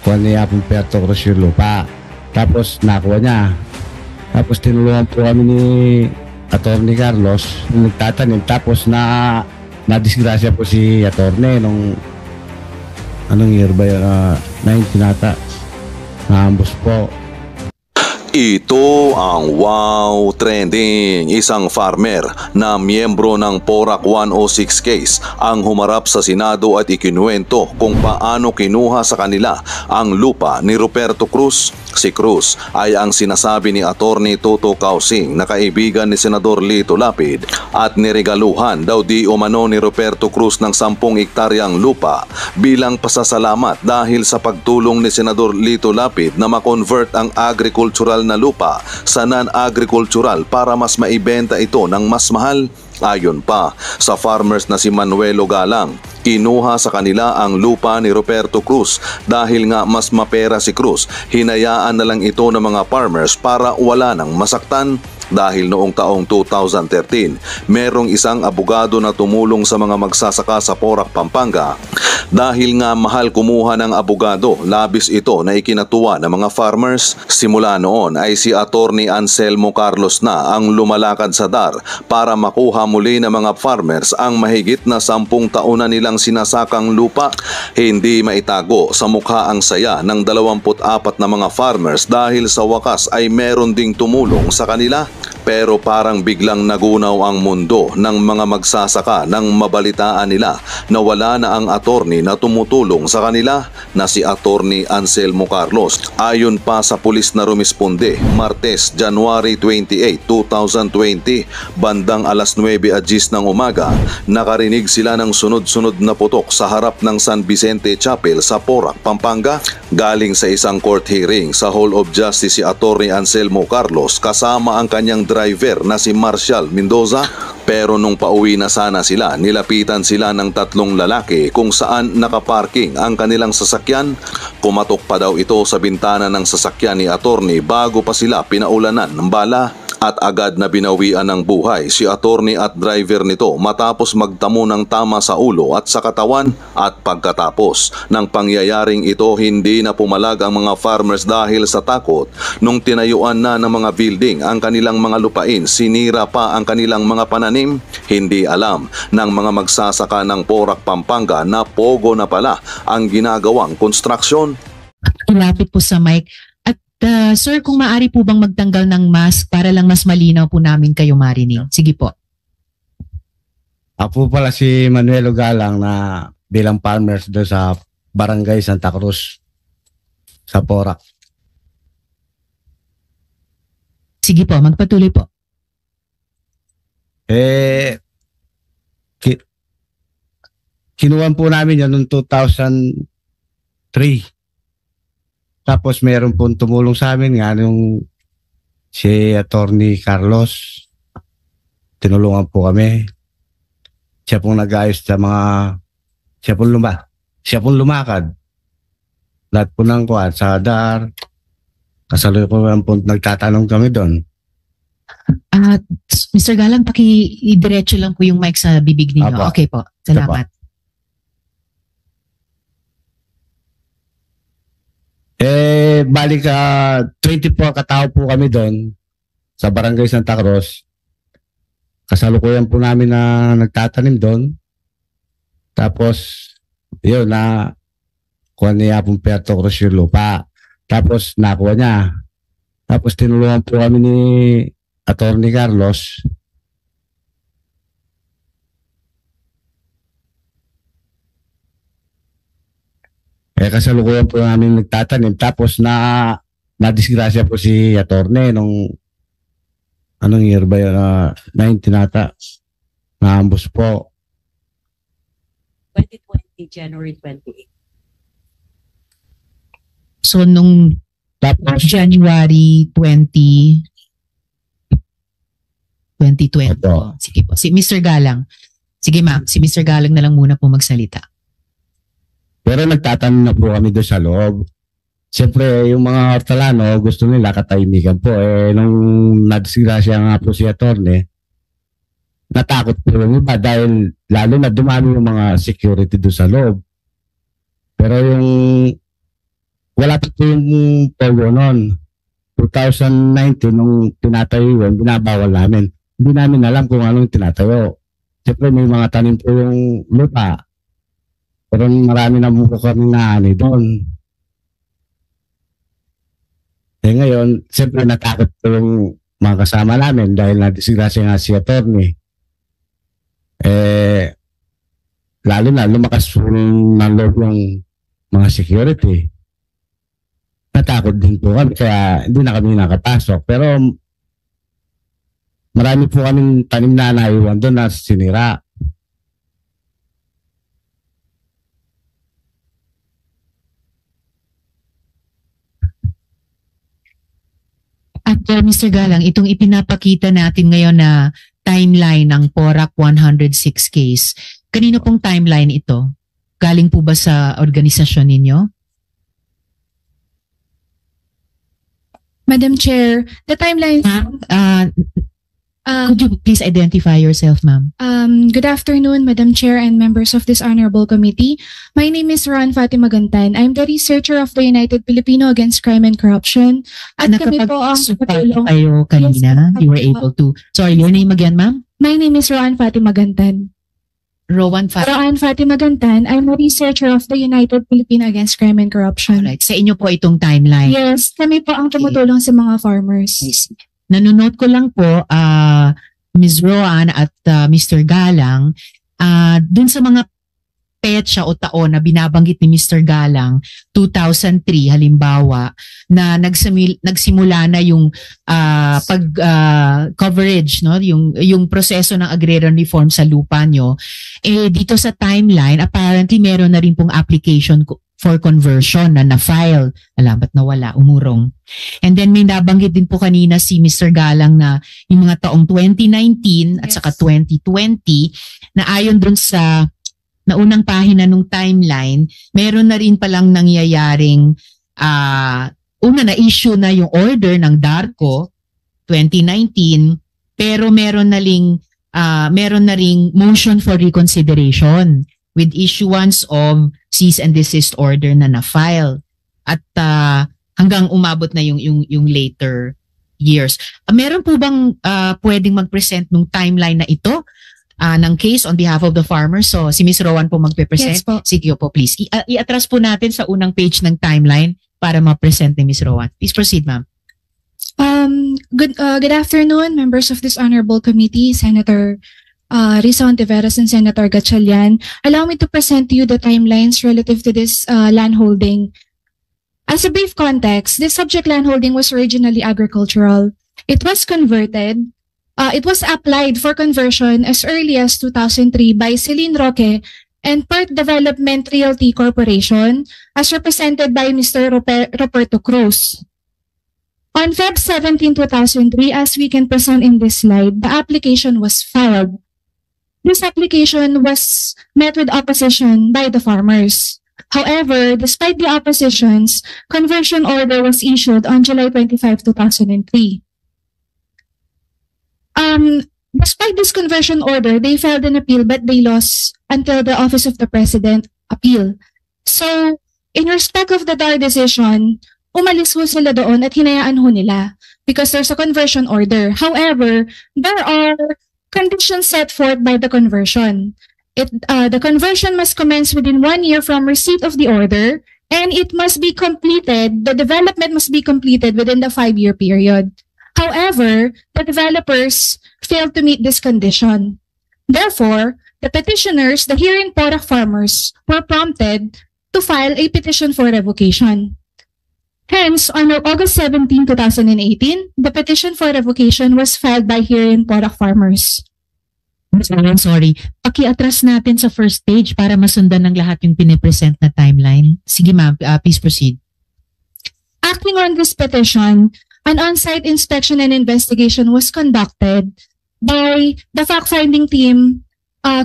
kuha niya Puerto Cruz yung lupa. Tapos nakuha niya. Tapos tinulungan po kami ni Atty. Carlos nagtatanim. Tapos na-disgrasya po si Atty. nung anong year ba yun? 19 ata. Naambos po. Ito ang Wow Trending. Isang farmer na miyembro ng PORAC 106 case ang humarap sa Senado at ikinuwento kung paano kinuha sa kanila ang lupa ni Ruperto Cruz. Si Cruz ay ang sinasabi ni Atty. Toto Causing na kaibigan ni Senador Lito Lapid at niregaluhan daw di umano ni Ruperto Cruz ng 10 hektaryang lupa bilang pasasalamat dahil sa pagtulong ni Senador Lito Lapid na makonvert ang agricultural na lupa sa non-agricultural para mas maibenta ito ng mas mahal. Ayon pa sa farmers na si Manuelo Galang, kinuha sa kanila ang lupa ni Ruperto Cruz dahil nga mas mapera si Cruz. Hinayaan na lang ito ng mga farmers para wala nang masaktan. Dahil noong taong 2013, merong isang abogado na tumulong sa mga magsasaka sa Porac, Pampanga. Dahil nga mahal kumuha ng abogado, labis ito na ikinatuwa ng mga farmers. Simula noon ay si Atty. Anselmo Carlos na ang lumalakad sa DAR para makuha muli ng mga farmers ang mahigit na 10 taon na nilang sinasakang lupa. Hindi maitago sa mukha ang saya ng 24 na mga farmers dahil sa wakas ay meron ding tumulong sa kanila. Pero parang biglang nagunaw ang mundo ng mga magsasaka nang mabalitaan nila na wala na ang attorney na tumutulong sa kanila na si Atty. Anselmo Carlos. Ayon pa sa pulis na rumisponde, Martes, January 28, 2020, bandang alas 9:10 ng umaga, nakarinig sila ng sunod-sunod na putok sa harap ng San Vicente Chapel sa Porac, Pampanga. Galing sa isang court hearing sa Hall of Justice si Atty. Anselmo Carlos kasama ang kanyang driver na si Marshall Mendoza. Pero nung pauwi na sana sila, nilapitan sila ng 3 lalaki kung saan nakaparking ang kanilang sasakyan. Kumatok pa daw ito sa bintana ng sasakyan ni attorney bago pa sila pinaulanan ng bala. At agad na binawian ng buhay si attorney at driver nito matapos magtamo ng tama sa ulo at sa katawan. At pagkatapos ng pangyayaring ito, hindi na pumalag ang mga farmers dahil sa takot. Nung tinayuan na ng mga building ang kanilang mga lupain, sinira pa ang kanilang mga pananim. Hindi alam ng mga magsasaka ng Porac, Pampanga na pogo na pala ang ginagawang konstruksyon. Ilapit po sa mic. Sir, kung maaari po bang magtanggal ng mask para lang mas malinaw po namin kayo marinig? Sige po. Ako pala si Manuelo Galang na bilang farmers doon sa Barangay Santa Cruz sa Porac. Sige po, magpatuloy po. Kinuha po namin yan noong 2003. Tapos meron pong tumulong sa amin nga nung si Atty. Carlos. Tinulungan po kami. Siya pong nag-ayos sa mga... Siya pong lumakad. Lahat po ng kuwan sa DAR. Kasalukuyan po nagtatanong kami doon. Mr. Galang, paki-diretso lang po yung mic sa bibig ninyo. Apa. Okay po, salamat. Balik 24 katao po kami doon sa Barangay Santa Cruz. Kasalukuyan po namin na nagtatanim doon. Tapos, yun na kuha niya Puerto Cruz yung lupa. Tapos nakuha niya. Tapos tinulungan po kami ni Atty. Carlos. Kasalukuyan po namin nagtatanim. Tapos na-disgrasya po si attorney nung anong year ba yun? 19 ata. Naambos po. 2020, January 28. So, nung January 2020. Opo. Sige po. Si Mr. Galang. Sige ma'am, si Mr. Galang na lang muna po magsalita. Pero nagtatanong na po kami doon sa loob. Siyempre, yung mga hortalano, gusto nila katahimikan po. Nung nadisgrasya nga po si attorney, natakot po yung iba dahil lalo na dumami yung mga security doon sa loob. Pero yung wala pa po yung POGO noon. 2019, nung tinatayo yun, binabawal namin. Hindi namin alam kung anong tinatayo. Siyempre may mga tanim po yung lupa. Pero marami na mukha kami naani doon. Ngayon, siyempre natakot po yung mga kasama namin dahil nadisgrasya nga si attorney. Lalo na lumakas po ng loob yung mga security. Natakot din po kami kaya hindi na kami nakapasok. Pero marami po kaming tanim na naiwan doon na sinira. At Mr. Galang, itong ipinapakita natin ngayon na timeline ng PORAC 106 case, kanino pong timeline ito? Galing po ba sa organisasyon ninyo? Madam Chair, the timeline. Could you please identify yourself, ma'am? Good afternoon, Madam Chair and members of this honorable committee. My name is Ron Fatima Gantan. I'm the researcher of the United Filipino Against Crime and Corruption. At kami po ang Nakapag-support kayo kanina. You were able to. Sorry, your name again, ma'am? My name is Ron Fatima Gantan. Rowan Fatima. Roan Fatima Gantan. I'm a researcher of the United Filipino Against Crime and Corruption. Alright, sa inyo po itong timeline. Yes, kami po ang tumutulong sa mga farmers. Nanunod ko lang po, Ms. Roan at Mr. Galang, dun sa mga petsa o taon na binabanggit ni Mr. Galang, 2003 halimbawa, na nagsimula na yung coverage, no, yung proseso ng agrarian reform sa lupa nyo, dito sa timeline apparently meron na rin pong application for conversion na na-file. Alam, ba't nawala? Umurong. And then may nabanggit din po kanina si Mr. Galang na yung mga taong 2019 at saka 2020 na ayon dun sa naunang pahina nung timeline, meron na rin palang nangyayaring una na-issue na yung order ng DARCO 2019 pero meron na ring motion for reconsideration with issuance of cease and desist order na na-file at hanggang umabot na yung later years. Meron po bang pwedeng mag-present nung timeline na ito ng case on behalf of the farmers? So si Ms. Rowan po magpe-present. Yes po. Sige po please. I-atras po natin sa unang page ng timeline para ma-present ni Ms. Rowan. Please proceed, ma'am. Good afternoon, members of this honorable committee, Senator Risa Ontiveros and Senator Gatchalian. Allow me to present to you the timelines relative to this landholding. As a brief context, this subject landholding was originally agricultural. It was converted. It was applied for conversion as early as 2003 by Celine Roque and Perth Development Realty Corporation as represented by Mr. Roberto Cruz. On Feb 17, 2003, as we can present in this slide, the application was filed. This application was met with opposition by the farmers. However, despite the oppositions, conversion order was issued on July 25, 2003. Despite this conversion order, they filed an appeal but they lost until the Office of the President appeal. So, in respect of the DAR decision, umalis ho sila doon at hinayaan ho nila because there's a conversion order. However, there are conditions set forth by the conversion. The conversion must commence within 1 year from receipt of the order and it must be completed, the development must be completed within the 5-year period. However, the developers failed to meet this condition. Therefore, the petitioners, the herein PORAC farmers, were prompted to file a petition for revocation. Hence, on August 17, 2018, the petition for revocation was filed by herein PORAC farmers. I'm sorry. Paki-atras natin sa first page para masundan ng lahat yung pinipresent na timeline. Sige ma'am, please proceed. Acting on this petition, an on-site inspection and investigation was conducted by the fact-finding team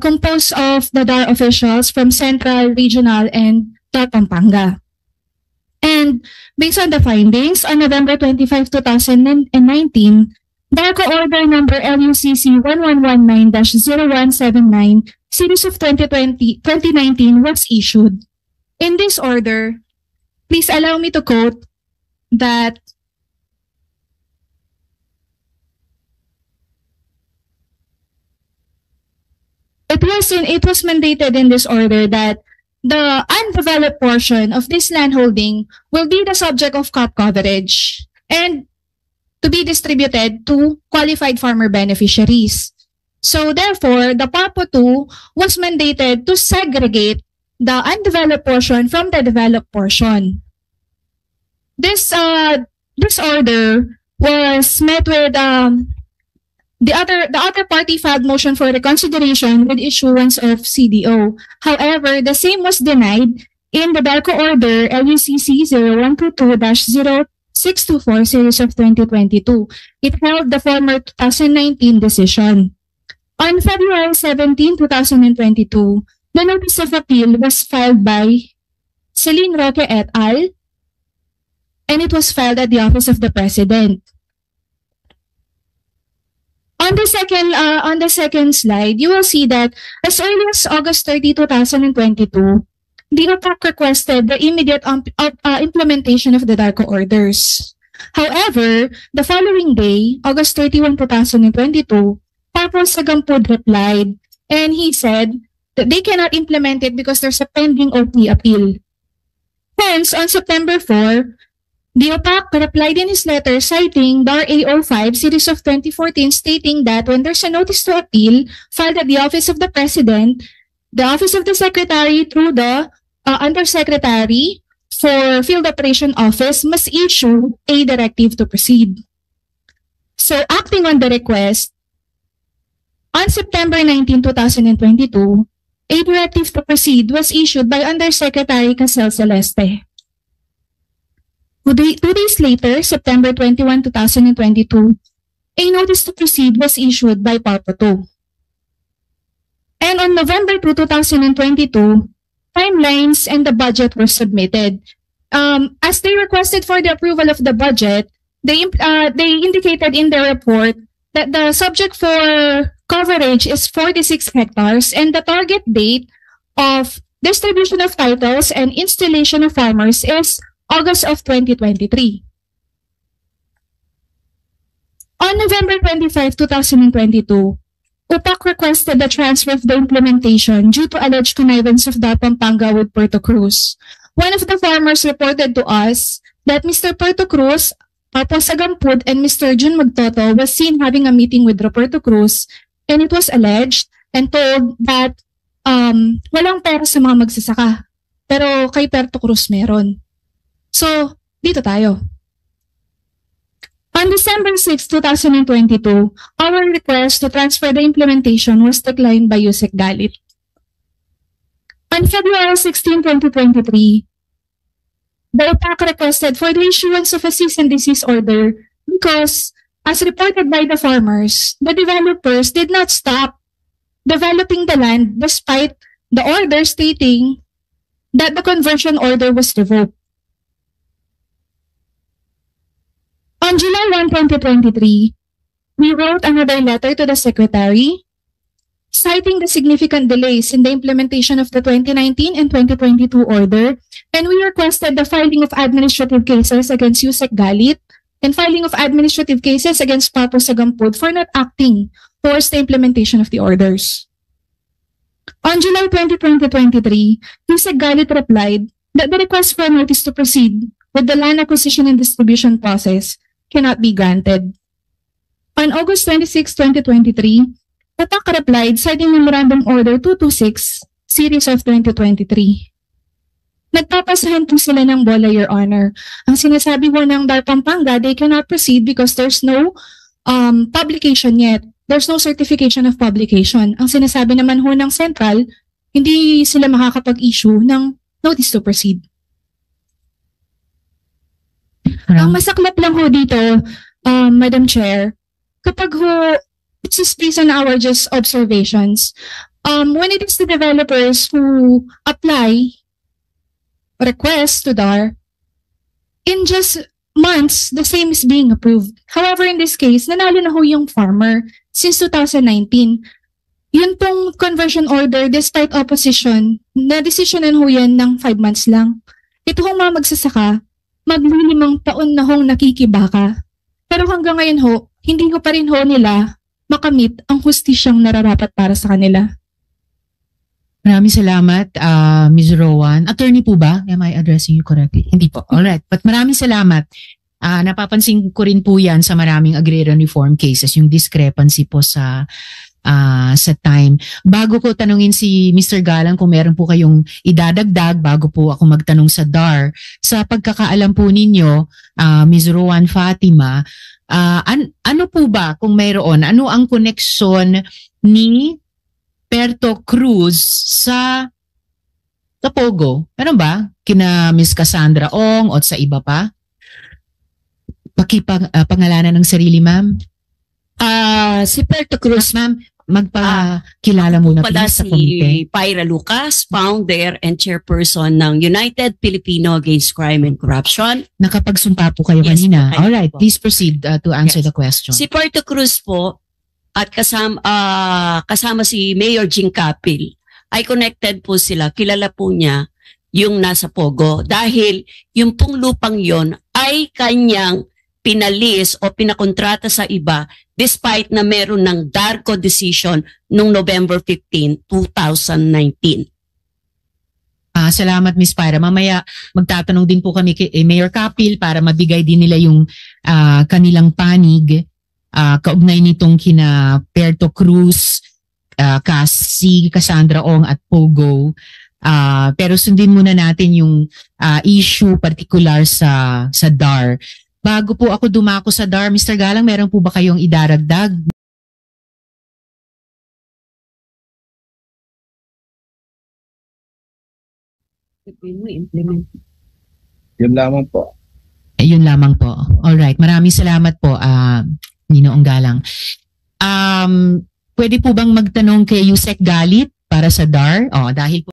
composed of the DAR officials from Central, Regional, and Pampanga. And based on the findings, on November 25, 2019, DARCO Order Number LUCC 1119-0179, Series of 2019 was issued. In this order, please allow me to quote that it was mandated in this order that the undeveloped portion of this landholding will be the subject of COP coverage and to be distributed to qualified farmer beneficiaries. So therefore, the PAPO 2 was mandated to segregate the undeveloped portion from the developed portion. This order was met with the other party filed motion for reconsideration with issuance of CDO. However, the same was denied in the DARCO order LUCC 0122-0624 series of 2022. It held the former 2019 decision. On February 17, 2022, the notice of appeal was filed by Celine Roque et al. And it was filed at the Office of the President. On the second slide, you will see that as early as August 30, 2022, the OPAC requested the immediate implementation of the DARCO orders. However, the following day, August 31, 2022, Papo Sagampud replied, and he said that they cannot implement it because there's a pending OP appeal. Hence, on September 4, the OPAC replied in his letter citing DAR A05 series of 2014 stating that when there's a notice to appeal filed at the Office of the President, the Office of the Secretary through the Undersecretary for Field Operation Office must issue a directive to proceed. So acting on the request, on September 19, 2022, a directive to proceed was issued by Undersecretary Casel Celeste. 2 days later, September 21, 2022, a notice to proceed was issued by PAPO 2. And on November 2, 2022, timelines and the budget were submitted. As they requested for the approval of the budget, they indicated in their report that the subject for coverage is 46 hectares and the target date of distribution of titles and installation of farmers is August of 2023. On November 25, 2022, UPAC requested the transfer of the implementation due to alleged connivance of DAR Pampanga with Puerto Cruz. One of the farmers reported to us that Mr. Puerto Cruz, Papo Sagampud, and Mr. Jun Magtoto was seen having a meeting with Roberto Cruz, and it was alleged and told that walang pera sa mga magsasaka, pero kay Puerto Cruz meron. So, dito tayo. On December 6, 2022, our request to transfer the implementation was declined by Yusek Galit. On February 16, 2023, the OPAC requested for the issuance of a cease and desist order because, as reported by the farmers, the developers did not stop developing the land despite the order stating that the conversion order was revoked. On July 1, 2023, we wrote another letter to the Secretary citing the significant delays in the implementation of the 2019 and 2022 order, and we requested the filing of administrative cases against Yusek Galit and filing of administrative cases against Papo Sagampud for not acting towards the implementation of the orders. On July 20, 2023, Yusek Galit replied that the request for a notice to proceed with the land acquisition and distribution process cannot be granted. On August 26, 2023, OPAC replied citing Memorandum Order 226, Series of 2023. Nagpapasahan po sila ng bola, Your Honor. Ang sinasabi po ng DAR Pampanga, they cannot proceed because there's no publication yet. There's no certification of publication. Ang sinasabi naman ho ng Central, hindi sila makakapag-issue ng notice to proceed. Ang masaklap lang ho dito, Madam Chair, kapag ho, this is based on our just observations, when it is the developers who apply requests to DAR, in just months, the same is being approved. However, in this case, nanalo na ho yung farmer since 2019. Yun pong conversion order, despite opposition, na-decisionan ho yan ng 5 months lang. ito hong mga magsasaka, maglilimang taon na hong nakikibaka. Pero hanggang ngayon ho, hindi ho pa rin ho nila makamit ang hustisyang nararapat para sa kanila. Maraming salamat, Ms. Rowan. Attorney po ba? Am I addressing you correctly? Hindi po. Alright. But maraming salamat. Napapansin ko rin po yan sa maraming agrarian reform cases, yung discrepancy po sa time. Bago ko tanungin si Mr. Galang kung meron po kayong idadagdag bago po ako magtanong sa DAR, sa pagkakaalam po ninyo, Ms. Rowan Fatima, ano po ba kung mayroon, ano ang koneksyon ni Perto Cruz sa Pogo? Meron ba? Kina Ms. Cassandra Ong o sa iba pa? Pangalanan ng sarili, ma'am. Si Perto Cruz, Ma'am, magpakilala muna pala please sa si komite. Pyra Lucas, founder and chairperson ng United Filipino Against Crime and Corruption. Nakapagsumpa po kayo Yes, kanina. okay. Alright, please proceed to answer Yes. the question. Si Perto Cruz po at kasama si Mayor Jing Capil ay connected po sila. Kilala po niya yung nasa Pogo dahil yung pong lupang yon ay kanyang pinalis o pinakontrata sa iba despite na meron ng DARCO decision noong November 15, 2019. Salamat, Ms. Pyra. Mamaya magtatanong din po kami kay Mayor Capil para mabigay din nila yung kanilang panig kaugnay nitong kina Perto Cruz, si Cassandra Ong at Pogo. Pero sundin muna natin yung issue particular sa DAR. Bago po ako dumako sa DAR, Mr. Galang, meron po ba kayong idaragdag? Yun lamang po. Yun lamang po. Alright, maraming salamat po, Ninoong Galang. Pwede po bang magtanong kay Yusek Galit para sa DAR? Dahil po